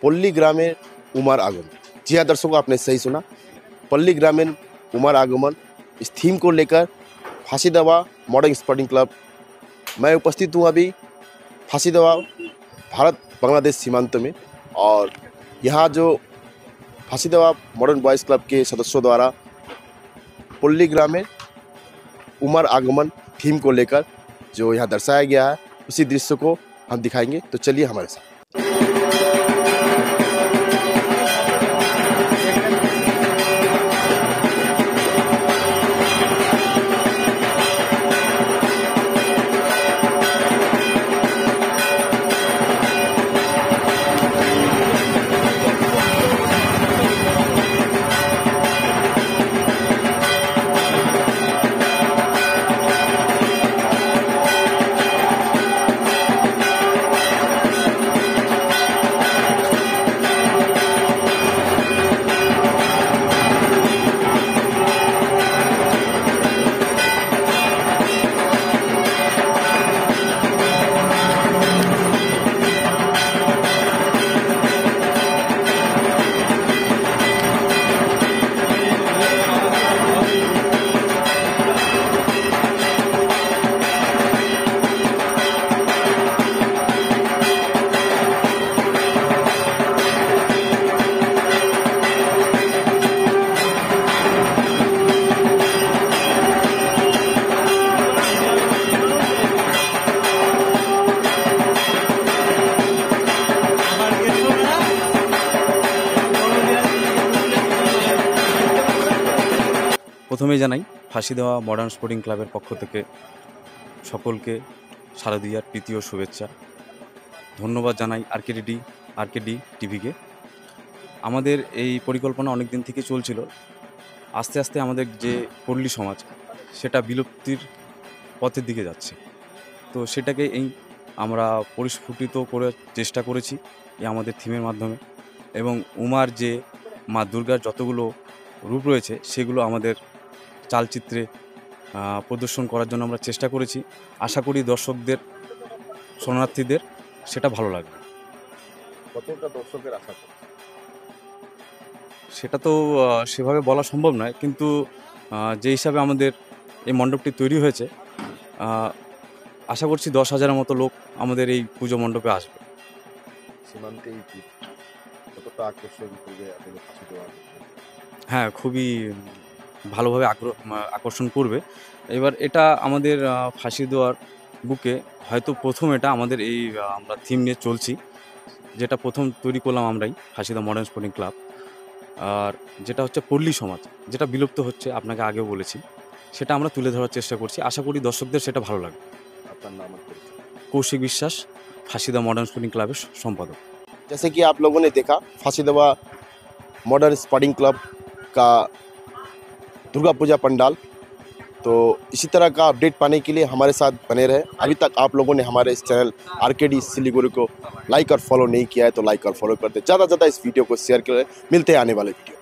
पल्ली ग्रामीण उमर आगमन। जी हाँ दर्शकों, आपने सही सुना, पल्ली ग्रामीण उमर आगमन। इस थीम को लेकर फांसीदवा मॉडर्न स्पोर्टिंग क्लब मैं उपस्थित हूँ अभी फांसीदवा भारत बांग्लादेश सीमांत में। और यहाँ जो फांसीदवा मॉडर्न बॉयज़ क्लब के सदस्यों द्वारा पल्ली ग्रामीण उमर आगमन थीम को लेकर जो यहाँ दर्शाया गया है, उसी दृश्य को हम दिखाएंगे। तो चलिए हमारे साथ। प्रथमे जानाई फांसीदवा मॉडर्न स्पोर्टिंग क्लाबर पक्ष थेके सकलके शारदीयार प्रीति और शुभेच्छा। धन्यवाद जानाई आरकेडी टीवी के। आमादेर एई परिकल्पना अनेक दिन थेके चलछिलो। आस्ते आस्ते आमादेर जे पल्ली समाज सेटा बिलुप्तिर पथेर दिके जाच्छे। तो सेटाके एई आमरा परिस्फुटित करे चेष्टा करेछि एई आमादेर थीमेर माध्यमे। एबं उमार जे मा दुर्गार যতগুলো रूप रयेछे सेगुलो आमादेर चालचित्रे प्रदर्शन करार जन्य आमरा चेष्टा करेছি। आशा करी दर्शकদের शरणार्थीদের সেটা ভালো লাগবে। কতটা দর্শকের আশা করছেন? সেটা তো সেভাবে বলা সম্ভব নয়, কিন্তু যে হিসাবে আমাদের এই মণ্ডপটি তৈরি হয়েছে আশা করছি 10,000-এর মতো লোক আমাদের এই পুজো মণ্ডপে আসবে। সীমান্তে এই কতটা আকর্ষণ করবে আপনাদের ফাঁসিদওয়া? হ্যাঁ, খুবই ভালোভাবে আকর্ষণ করবে। এবার এটা আমাদের ফাঁসিদওয়ার বুকে হয়তো প্রথম এটা আমাদের এই আমরা থিম নিয়ে চলছি, যেটা প্রথম তৈরি করলাম আমরাই ফাঁসিদওয়া মডার্ন স্পোর্টিং ক্লাব। আর যেটা হচ্ছে পল্লী সমাজ, যেটা বিলুপ্ত হচ্ছে আপনাকে আগেও বলেছি, সেটা আমরা তুলে ধরার চেষ্টা করছি। আশা করি দর্শকদের সেটা ভালো লাগবে। আপনার নাম আর পরিচয়? কৌশিক বিশ্বাস, ফাঁসিদওয়া মডার্ন স্পোর্টিং ক্লাবের সম্পাদক। जैसे कि आप लोगों ने देखा, फांसीदवा मॉडर्न स्पोर्टिंग क्लब का दुर्गा पूजा पंडाल। तो इसी तरह का अपडेट पाने के लिए हमारे साथ बने रहे। अभी तक आप लोगों ने हमारे इस चैनल आरकेडी सिलीगुड़ी को लाइक और फॉलो नहीं किया है तो लाइक और फॉलो करते, ज़्यादा से ज़्यादा इस वीडियो को शेयर करें। मिलते हैं आने वाले वीडियो।